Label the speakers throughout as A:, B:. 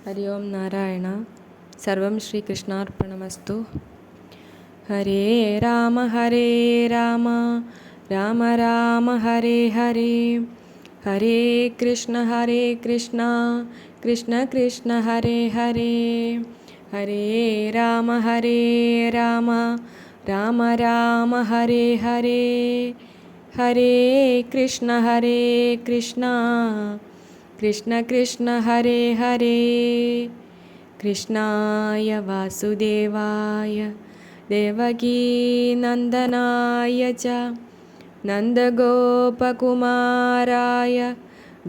A: ഹരി ഓം നാരായണ. സർവം ശ്രീകൃഷ്ണാർപ്പണമസ്തു. ഹരേ രാമ രാമ രാമ ഹരേ ഹരേ, ഹരേ കൃഷ്ണ കൃഷ്ണ കൃഷ്ണ ഹരേ ഹരേ, ഹരേ രാമ രാമ ഹരേ ഹരേ, ഹരേ കൃഷ്ണ കൃഷ്ണ കൃഷ്ണ ഹരേ ഹരേ. കൃഷ്ണായ വാസുദേവായ ദേവകീനന്ദനായ ച നന്ദഗോപകുമാരായ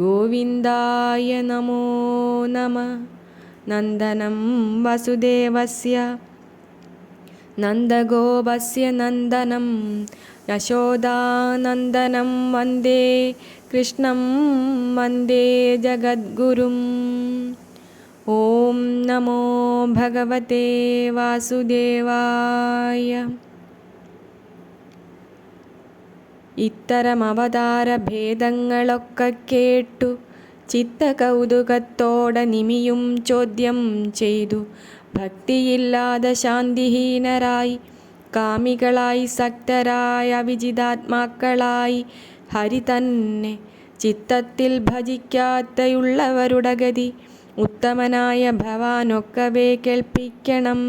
A: ഗോവിന്ദായ നമോ നമഃ. നന്ദനം വസുദേവസ്യ നന്ദഗോപസ്യ നന്ദനം യശോദാനന്ദനം വന്ദേ കൃഷ്ണം വന്ദേ ജഗദ്ഗുരും. ഓം നമോ ഭഗവതേ വാസുദേവായ. ഇത്തരം അവതാര ഭേദങ്ങളൊക്കെ കേട്ടു ചിത്തകൗതുകത്തോടെ നിമിയും ചോദ്യം ചെയ്തു. ഭക്തിയില്ലാതെ ശാന്തിഹീനരായി കാമികളായി സക്തരായ വിജിതാത്മാക്കളായി ഹരി തന്നെ ചിത്തത്തിൽ ഭജിക്കാത്തയുള്ളവരുടെ ഗതി ഉത്തമനായ ഭവാനൊക്കവേ കേൾപ്പിക്കണം.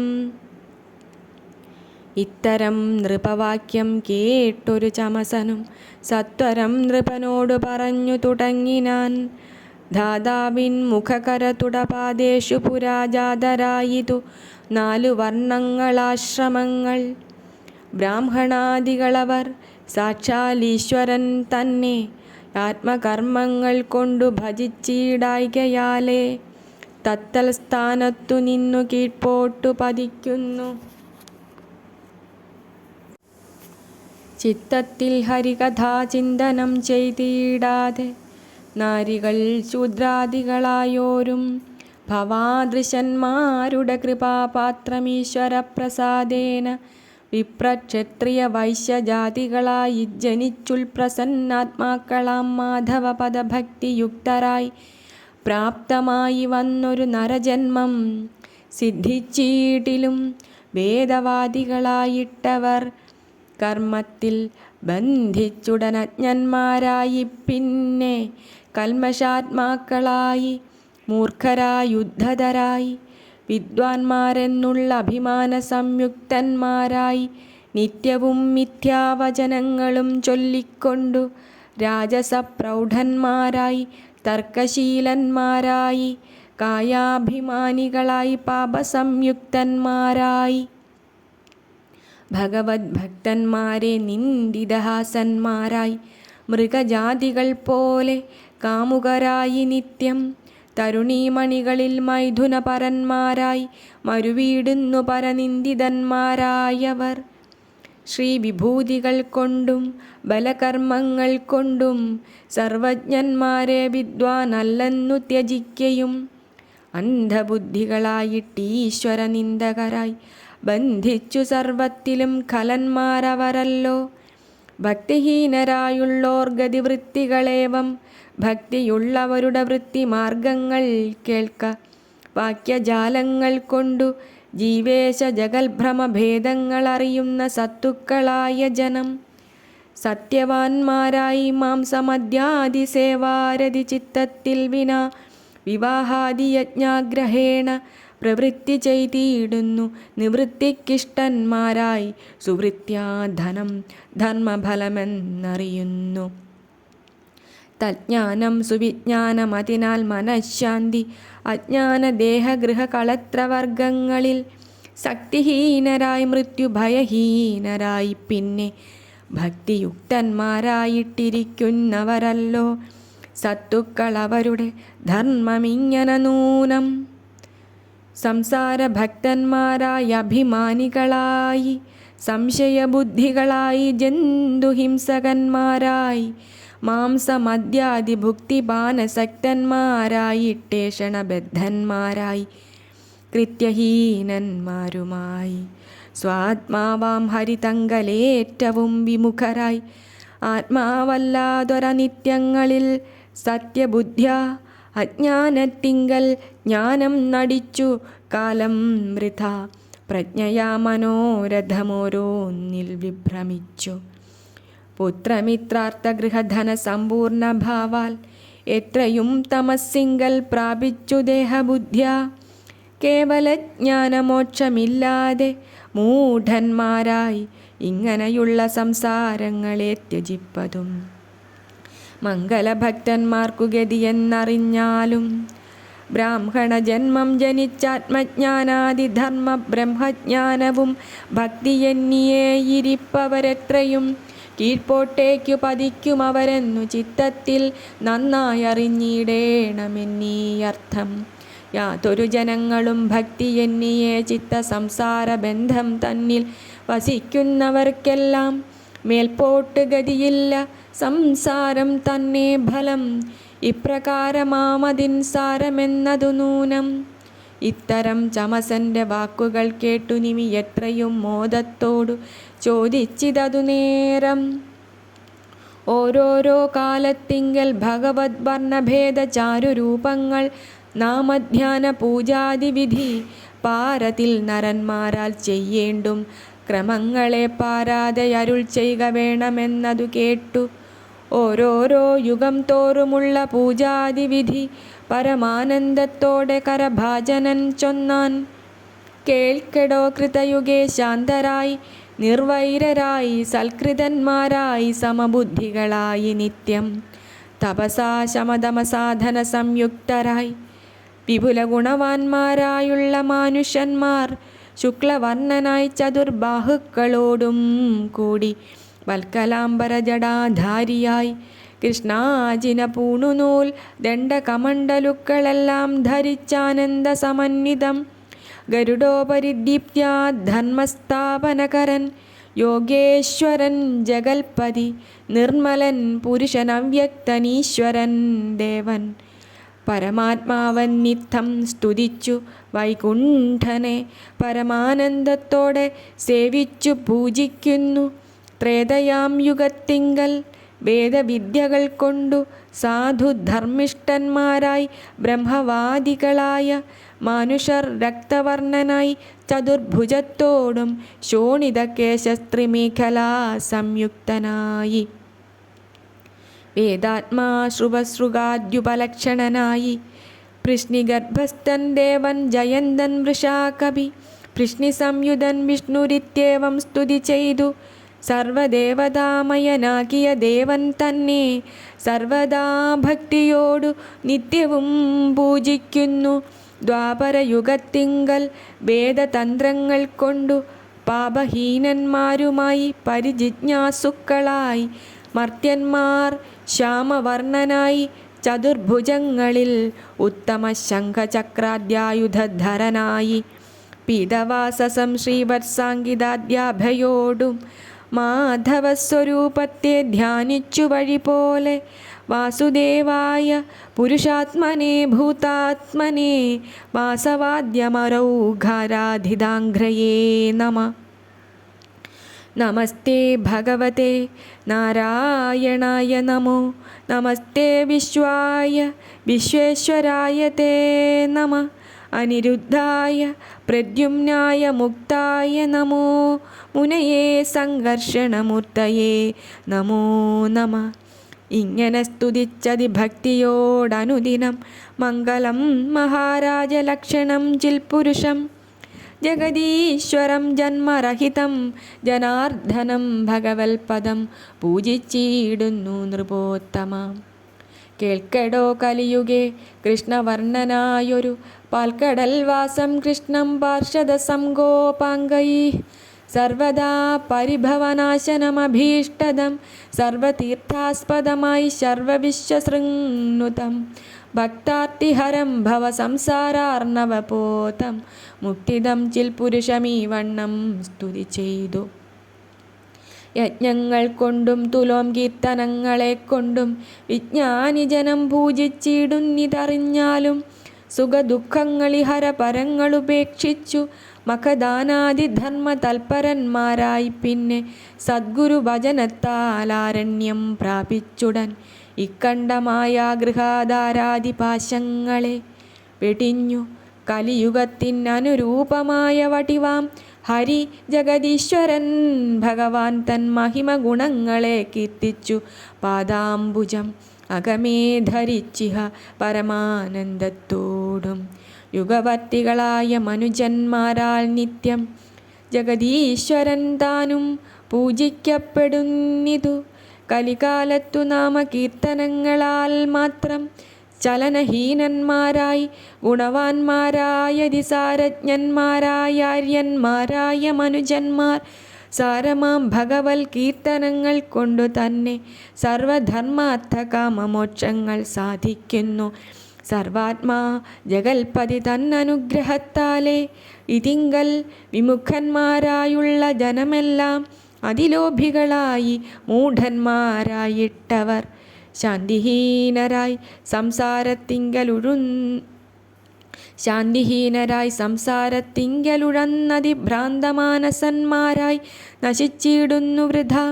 A: ഇത്തരം നൃപവാക്യം കേട്ടൊരു ചമസനും സത്വരം നൃപനോടു പറഞ്ഞു തുടങ്ങിനാൻ. ധാതാവിൻ മുഖകരതുടപാദേശു പുരാജാതരായിതു 4 വർണ്ണങ്ങളാശ്രമങ്ങൾ. ബ്രാഹ്മണാദികളവർ സാക്ഷാൽ ഈശ്വരൻ തന്നെ ആത്മകർമ്മങ്ങൾ കൊണ്ടു ഭജിച്ചിടായ്കയാലേ തത്തൽ സ്ഥാനത്തു നിന്നു കീഴ്പോട്ടു പതിക്കുന്നു. ചിത്തത്തിൽ ഹരികഥാചിന്തനം ചെയ്തിടാതെ നാരികൾ ശൂദ്രാദികളായോരും ഭവാദൃശന്മാരുടെ കൃപാപാത്രമീശ്വരപ്രസാദേന വിപ്രക്ഷത്രിയ വൈശ്യജാതികളായി ജനിച്ചുൾപ്രസന്നാത്മാക്കളാം മാധവപദഭക്തിയുക്തരായി പ്രാപ്തമായി വന്നൊരു നരജന്മം സിദ്ധിച്ചീട്ടിലും വേദവാദികളായിട്ടവർ കർമ്മത്തിൽ ബന്ധിച്ചുടനജ്ഞന്മാരായി പിന്നെ കൽമഷാത്മാക്കളായി മൂർഖരായുദ്ധതരായി വിദ്വാൻമാരെന്നുള്ള അഭിമാന സംയുക്തന്മാരായി നിത്യവും മിഥ്യാവചനങ്ങളും ചൊല്ലിക്കൊണ്ടു രാജസപ്രൗഢന്മാരായി തർക്കശീലന്മാരായി കായാഭിമാനികളായി പാപസംയുക്തന്മാരായി ഭഗവത് ഭക്തന്മാരെ നിന്ദിതഹാസന്മാരായി മൃഗജാതികൾ പോലെ കാമുകരായി നിത്യം തരുണീമണികളിൽ മൈഥുനപരന്മാരായി മരുവീടുന്നു പരനിന്ദിതന്മാരായവർ ശ്രീവിഭൂതികൾ കൊണ്ടും ബലകർമ്മങ്ങൾ കൊണ്ടും സർവജ്ഞന്മാരെ വിദ്വാനല്ലെന്നു ത്യജിക്കയും അന്ധബുദ്ധികളായിട്ട് ഈശ്വരനിന്ദകരായി ബന്ധിച്ചു സർവത്തിലും ഖലന്മാരവരല്ലോ. ഭക്തിഹീനരായുള്ളോർ ഗതിവൃത്തികളേവം ഭക്തിയുള്ളവരുടെ വൃത്തിമാർഗങ്ങൾ കേൾക്ക. വാക്യജാലങ്ങൾ കൊണ്ടു ജീവേശ ജഗൽഭ്രമഭേദങ്ങൾ അറിയുന്ന സത്തുക്കളായ ജനം സത്യവാന്മാരായി മാംസമദ്യാദി സേവാരതി ചിത്തത്തിൽ വിനാ വിവാഹാദിയജ്ഞാഗ്രഹേണ പ്രവൃത്തി ചെയ്തിടുന്നു നിവൃത്തിക്കിഷ്ടന്മാരായി സുവൃത്യാ ധനം ധർമ്മഫലമെന്നറിയുന്നു. തജ്ഞാനം സുവിജ്ഞാനം അതിനാൽ മനഃശാന്തി അജ്ഞാന ദേഹഗൃഹകളത്രവർഗങ്ങളിൽ ശക്തിഹീനരായി മൃത്യുഭയഹീനരായി പിന്നെ ഭക്തിയുക്തന്മാരായിട്ടിരിക്കുന്നവരല്ലോ സത്തുക്കൾ. അവരുടെ ധർമ്മമിങ്ങനെ നൂനം സംസാരഭക്തന്മാരായി അഭിമാനികളായി സംശയബുദ്ധികളായി ജന്തുഹിംസകന്മാരായി മാംസമദ്യാദി ഭുക്തിപാനസക്തന്മാരായിട്ടേഷണബദ്ധന്മാരായി കൃത്യഹീനന്മാരുമായി സ്വാത്മാവാം ഹരിതങ്കലേറ്റവും വിമുഖരായി ആത്മാവല്ലാതൊരനിത്യങ്ങളിൽ സത്യബുദ്ധ്യാ അജ്ഞാനത്തിങ്കൽ ജ്ഞാനം നടിച്ചു കാലം വൃഥ. പ്രജ്ഞയാ മനോരഥമോരോന്നിൽ വിഭ്രമിച്ചു. പുത്രമിത്രാർത്ഥഗൃഹധന സമ്പൂർണ്ണ ഭാവാൽ എത്രയും തമസ്സിങ്കൽ പ്രാപിച്ചു ദേഹബുദ്ധ്യ. കേവലജ്ഞാനമോക്ഷമില്ലാതെ മൂഢന്മാരായി ഇങ്ങനെയുള്ള സംസാരങ്ങളെ ത്യജിപ്പതും മംഗലഭക്തന്മാർക്കു ഗതിയെന്നറിഞ്ഞാലും. ബ്രാഹ്മണ ജന്മം ജനിച്ചാത്മജ്ഞാനാദിധർമ്മ ബ്രഹ്മജ്ഞാനവും ഭക്തിയെന്നിയേയിരിപ്പവരെത്രയും കീഴ്പോട്ടേക്കു പതിക്കുമവരെന്നു ചിത്തത്തിൽ നന്നായറിഞ്ഞിടേണമെന്നീയർത്ഥം. യാതൊരു ജനങ്ങളും ഭക്തി എന്നിയേ ചിത്ത സംസാര ബന്ധം തന്നിൽ വസിക്കുന്നവർക്കെല്ലാം മേൽപോട്ട് ഗതിയില്ല, സംസാരം തന്നെ ഫലം. ഇപ്രകാരമാമതിൻ സാരമെന്നതു നൂനം. ഇത്തരം ചമസന്റെ വാക്കുകൾ കേട്ടു നിമി എത്രയും മോദത്തോടു ചോദിച്ചിതതു നേരം. ഓരോരോ കാലത്തിങ്കൽ ഭഗവത് വർണ്ണഭേദ ചാരുരൂപങ്ങൾ നാമധ്യാന പൂജാതി വിധി പാരതിൽ നരന്മാരാൽ ചെയ്യേണ്ടും ക്രമങ്ങളെ പാരാതെ അരുൾ ചെയ്യുക വേണമെന്നതു കേട്ടു. ഓരോരോ യുഗം തോറുമുള്ള പൂജാതി വിധി പരമാനന്ദത്തോടെ കരഭാജനൻ ചൊന്നാൻ. കേൾക്കെടോ കൃതയുഗേ ശാന്തരായി നിർവൈരരായി സൽകൃതന്മാരായി സമബുദ്ധികളായി നിത്യം തപസാ ശമതമസാധന സംയുക്തരായി വിപുല ഗുണവാന്മാരായുള്ള മാനുഷന്മാർ ശുക്ലവർണ്ണനായി ചതുർബാഹുക്കളോടും കൂടി വൽക്കലാംബര ജടാധാരിയായി കൃഷ്ണാജിന പൂണുനൂൽ ദണ്ഡകമണ്ഡലുക്കളെല്ലാം ധരിച്ചാനന്ദ സമന്വിതം ഗരുഡോപരിദീപ്ത്യാ ധർമ്മസ്ഥാപനകരൻ യോഗേശ്വരൻ ജഗൽപതി നിർമ്മലൻ പുരുഷൻ അവ്യക്തനീശ്വരൻ ദേവൻ പരമാത്മാവൻ നിത്തം സ്തുതിച്ചു വൈകുണ്ഠനെ പരമാനന്ദത്തോടെ സേവിച്ചു പൂജിക്കുന്നു. ത്രേതയാം യുഗത്തിങ്കൽ വേദവിദ്യകൾ കൊണ്ടു സാധുധർമ്മിഷ്ഠന്മാരായി ബ്രഹ്മവാദികളായ മാനുഷർ രക്തവർണ്ണനായി ചതുർഭുജത്തോടും ശോണിതകേശസ്ത്രിമേഖലാ സംയുക്തനായി വേദാത്മാ ശ്രുവസൃഗാദ്യുപലക്ഷണനായി പൃശ്നിഗർഭസ്ഥൻ ദേവൻ ജയന്തൻ വൃഷാകവി പൃശ്നി സംയുതൻ വിഷ്ണുരിത്യേവം സ്തുതി ചെയ്തു. സർവദേവതാമയനാകിയ ദേവൻ തന്നെ സർവദാ ഭക്തിയോടു നിത്യവും പൂജിക്കുന്നു. ദ്വാപരയുഗത്തിങ്കൽ വേദതന്ത്രങ്ങൾ കൊണ്ടു പാപഹീനന്മാരുമായി പരിജിജ്ഞാസുക്കളായി മർത്യന്മാർ ശ്യാമവർണ്ണനായി ചതുർഭുജങ്ങളിൽ ഉത്തമ ശംഖചക്രാദ്യായുധധരനായി പീതവാസസം ശ്രീവത്സാംഗിതാദ്യാഭയോടും മാധവസ്വരൂപത്തെ ധ്യാനിച്ചു വഴി പോലെ വാസുദേവായ പുരുഷാത്മനെ ഭൂതാത്മനെ വാസവാദ്യമരൗഘാരാധിതാംഘ്രയേ നമഃ. നമസ്തേ ഭഗവതേ നാരായണായ നമോ നമസ്തേ വിശ്വായ വിശ്വേശ്വരായ തേ നമഃ. അനിരുദ്ധായ പ്രദ്യുമ്നായ മുക്തായ നമോ മുനയേ സംഘർഷണമൂർത്തയേ നമോ നമഃ. ഇങ്ങനെ സ്തുതിച്ചതി ഭക്തിയോടനുദിനം മംഗളം മഹാരാജലക്ഷണം ചിൽപുരുഷം ജഗദീശ്വരം ജന്മരഹിതം ജനാർദ്ദനം ഭഗവത്പദം പൂജിച്ചിടുന്നു നൃപോത്തമ. കേൾക്കടോ കലിയുഗേ കൃഷ്ണവർണ്ണനായൊരു പാൽക്കടൽ വാസം കൃഷ്ണം പാർഷദ സംഗോപാംഗൈ സർവദാ പരിഭവനാശനമഭീഷ്ടദം സർവതീർത്ഥാസ്പദമായി സർവവിശ്വശൃംനുതം ഭക്താർത്തിഹരം ഭവ സംസാരാർണവപോതം മുക്തിദം ചിൽപുരുഷമീ വണ്ണം സ്തുതി ചെയ്തു. യജ്ഞങ്ങൾ കൊണ്ടും തുലോം കീർത്തനങ്ങളെ കൊണ്ടും വിജ്ഞാനിജനം പൂജിച്ചിടുന്നിതറിഞ്ഞാലും സുഖദുഃഖങ്ങളിഹര പരങ്ങളുപേക്ഷിച്ചു മഖദാനാദിധർമ്മ തൽപരന്മാരായി പിന്നെ സദ്ഗുരു വചനത്താലാരണ്യം പ്രാപിച്ചുടൻ ഇക്കണ്ഠമായ ഗൃഹാധാരാദിപാശങ്ങളെ വെടിഞ്ഞു കലിയുഗത്തിനനുരൂപമായ വടിവാം ഹരി ജഗദീശ്വരൻ ഭഗവാൻ തൻ മഹിമ ഗുണങ്ങളെ കീർത്തിച്ചു പാദാംബുജം അകമേ ധരിച്ചിഹ പരമാനന്ദത്തോടും യുഗവർത്തികളായ മനുജന്മാരാൽ നിത്യം ജഗദീശ്വരൻ താനും പൂജിക്കപ്പെടുന്നിതു. കലികാലത്തു നാമകീർത്തനങ്ങളാൽ മാത്രം ചലനഹീനന്മാരായി ഗുണവാന്മാരായ ദിസാരജ്ഞന്മാരായ ആര്യന്മാരായ മനുജന്മാർ സാരമാം ഭഗവൽ കീർത്തനങ്ങൾ കൊണ്ടു തന്നെ സർവധർമാർത്ഥ കാമമോക്ഷങ്ങൾ സാധിക്കുന്നു. സർവാത്മാ ജഗൽപതി തന്നനുഗ്രഹത്താലേ ഇതിങ്കൽ വിമുഖന്മാരായുള്ള ജനമെല്ലാം അതിലോഭികളായി മൂഢന്മാരായിട്ടവർ ശാന്തിഹീനരായി സംസാരത്തിങ്കലുഴന്നതിഭ്രാന്തമാനസന്മാരായി നശിച്ചിടുന്നു വൃഥാ.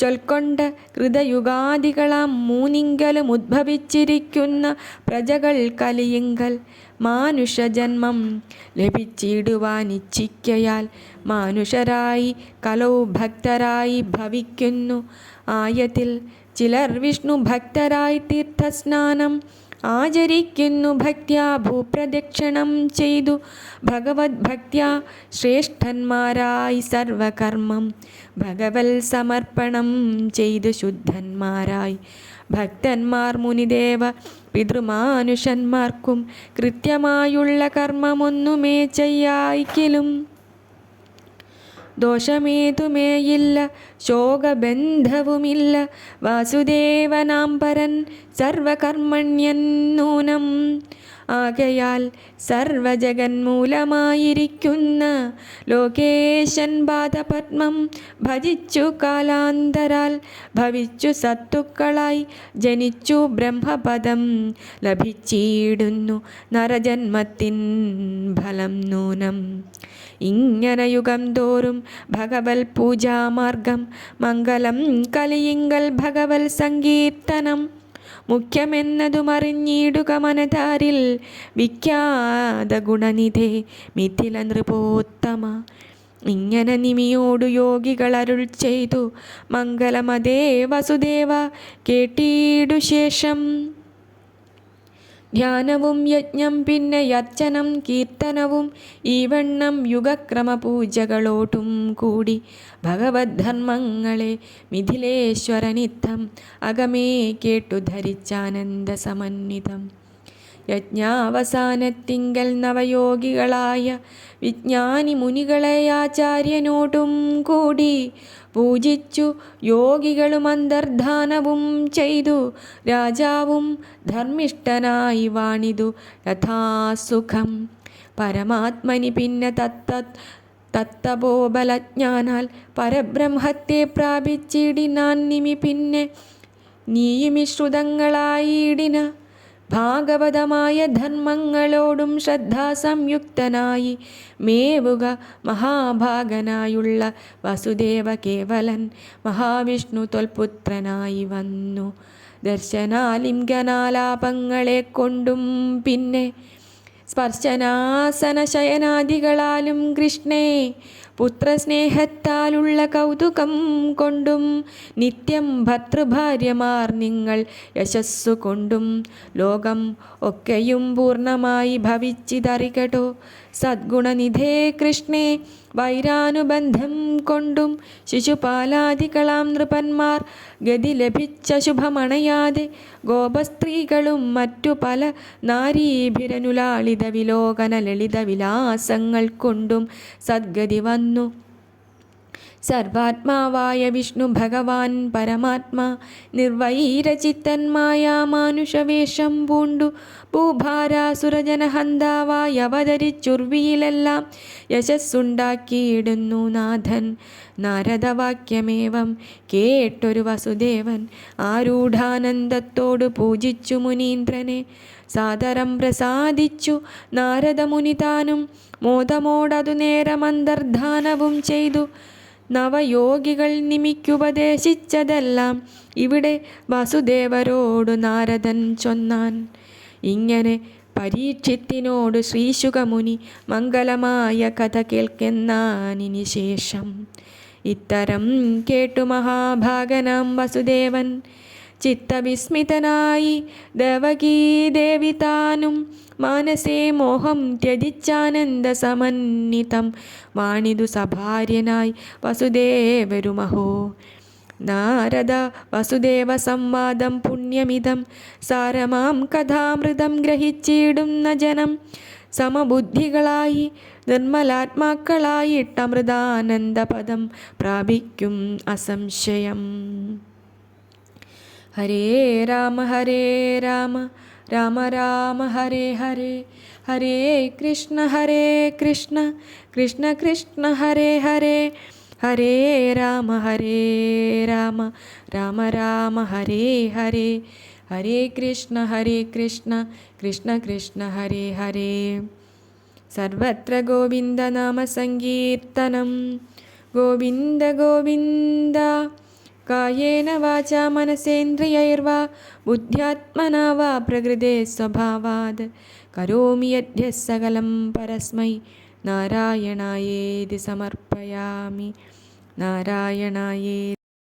A: ചൊൽക്കൊണ്ട കൃതയുഗാദികളാം മൂന്നിങ്കലും ഉദ്ഭവിച്ചിരിക്കുന്ന പ്രജകൾ കലിയിങ്കൽ മാനുഷജന്മം ലഭിച്ചിടുവാനിച്ഛിക്കയാൽ മാനുഷരായി കലൗ ഭക്തരായി ഭവിക്കുന്നു. ആയതിൽ ചിലർ വിഷ്ണു ഭക്തരായി തീർത്ഥസ്നാനം ആചരിക്കുന്നു. ഭക്ത്യാ ഭൂപ്രദക്ഷിണം ചെയ്തു ഭഗവത് ഭക്ത്യാ ശ്രേഷ്ഠന്മാരായി സർവകർമ്മം ഭഗവൽ സമർപ്പണം ചെയ്തു ശുദ്ധന്മാരായി ഭക്തന്മാർ മുനിദേവ പിതൃമാനുഷന്മാർക്കും കൃത്യമായുള്ള കർമ്മമൊന്നുമേ ചെയ്യായിക്കലും ദോഷമേതുമേയില്ല, ശോകബന്ധവുമില്ല. വാസുദേവനാം പരൻ സർവകർമ്മണ്യൻ നൂനം. ആകയാൽ സർവജഗന്മൂലമായിരിക്കുന്ന ലോകേശൻ പാദപത്മം ഭജിച്ചു കാലാന്തരാൽ ഭവിച്ചു സത്തുക്കളായി ജനിച്ചു ബ്രഹ്മപദം ലഭിച്ചിടുന്നു. നരജന്മത്തിൻ ഫലം നൂനം. ഇങ്ങനെ യുഗം തോറും ഭഗവൽ പൂജാമാർഗം മംഗളം കലിയിങ്കൽ ഭഗവൽ സങ്കീർത്തനം മുഖ്യമെന്നതുമറിഞ്ഞിടുക മനതാരിൽ. വിഖ്യാത ഗുണനിധേ മിഥില നൃപോത്തമ. ഇങ്ങനെ നിമിയോടു യോഗികൾ അരുൾ ചെയ്തു മംഗളമതേ വസുദേവ കേട്ടിടു ശേഷം. ധ്യാനവും യജ്ഞം പിന്നെ യർച്ചനം കീർത്തനവും ഈ വണ്ണം യുഗക്രമ പൂജകളോട്ടും കൂടി ഭഗവത് ധർമ്മങ്ങളെ മിഥിലേശ്വരനിത്തം അകമേ കേട്ടു ധരിച്ചാനന്ദ സമന്വിതം. യജ്ഞാവസാനത്തിങ്കൽ നവയോഗികളായ വിജ്ഞാനി മുനികളെ ആചാര്യനോടും കൂടി പൂജിച്ചു യോഗികളും അന്തർധാനവും ചെയ്തു. രാജാവും ധർമ്മിഷ്ഠനായി വാണിതു യഥാസുഖം. പരമാത്മനി പിന്നെ തത്തപോബലജ്ഞാനാൽ പരബ്രഹ്മത്തെ പ്രാപിച്ചിടിനാൻ. നിമി പിന്നെ നീയുമിശ്രുതങ്ങളായിടിന ഭാഗവതമായ ധർമ്മങ്ങളോടും ശ്രദ്ധാസംയുക്തനായി മേവുക മഹാഭാഗനായുള്ള വസുദേവ കേവലൻ മഹാവിഷ്ണു തൊൽപുത്രനായി വന്നു. ദർശനാലിംഗനാലാപങ്ങളെ കൊണ്ടും പിന്നെ സ്പർശനാസന ശയനാദികളാലും കൃഷ്ണേ പുത്രസ്നേഹത്താലുള്ള കൗതുകം കൊണ്ടും നിത്യം ഭർതൃഭാര്യമാർ നിങ്ങൾ യശസ്സു കൊണ്ടും ലോകം ഒക്കെയും പൂർണ്ണമായി ഭവിച്ചിതറികടോ. സദ്ഗുണനിധേ കൃഷ്ണേ വൈരാനുബന്ധം കൊണ്ടും ശിശുപാലാദികളാം നൃപന്മാർ ഗതി ലഭിച്ച ശുഭമണയാതെ ഗോപസ്ത്രീകളും മറ്റു പല നാരീഭിരനുലാളിത വിലോകന ലളിത വിലാസങ്ങൾ കൊണ്ടും സദ്ഗതി വന്നു. സർവാത്മാവായ വിഷ്ണു ഭഗവാൻ പരമാത്മാ നിർവൈരചിത്തന്മായ മാനുഷവേഷം പൂണ്ടു ഭൂഭാരാസുരജനഹന്താവായി അവതരിച്ചുർവിയിലെല്ലാം യശസ്സുണ്ടാക്കിയിടുന്നു നാഥൻ. നാരദവാക്യമേവം കേട്ടൊരു വസുദേവൻ ആരൂഢാനന്ദത്തോടു പൂജിച്ചു മുനീന്ദ്രനെ. സാദരം പ്രസാദിച്ചു നാരദമുനി താനും മോദമോടതു നേരമന്തർധാനവും ചെയ്തു. നവയോഗികൾ നിമിക്കുപദേശിച്ചതെല്ലാം ഇവിടെ വസുദേവരോടു നാരദൻ ചൊന്നാൻ. ഇങ്ങനെ പരീക്ഷിത്തിനോട് ശ്രീശുകമുനി മംഗലമായ കഥ കേൾക്കെന്നാനിനി ശേഷം. ഇത്തരം കേട്ടു മഹാഭാഗനാം വസുദേവൻ ചിത്തവിസ്മിതനായി ദേവകീദേവി താനും മാനസേ മോഹം ത്യജിച്ചാനന്ദ സമന്വിതം വാണിതു സഭാര്യനായി വസുദേവരുമഹോ. നാരദ വസുദേവ സംവാദം പുണ്യമിതം സാരമാം കഥാമൃതം ഗ്രഹിച്ചിടുന്ന ജനം സമബുദ്ധികളായി നിർമ്മലാത്മാക്കളായിട്ടമൃതാനന്ദപദം പ്രാപിക്കും അസംശയം. ഹരേ രാമ രാമ രാമ ഹരേ ഹരേ, ഹരേ കൃഷ്ണ കൃഷ്ണ കൃഷ്ണ ഹരേ ഹരേ, ഹരേ രാമ രാമ രാമ ഹരേ ഹരേ, ഹരേ കൃഷ്ണ കൃഷ്ണ കൃഷ്ണ ഹരേ ഹരേ. സർവത്ര ഗോവിന്ദ നാമ സങ്കീർത്തനം. ഗോവിന്ദ ഗോവിന്ദ. കായേന വാചാ മനസേന്ദ്രിയൈർവാ ബുദ്ധ്യാത്മനാ വാ പ്രകൃതേ സ്വഭാവാത് കരോമി യദ്യ സകലം പരസ്മൈ നാരായണായേതി സമർപ്പയാമി. നാരായണായേ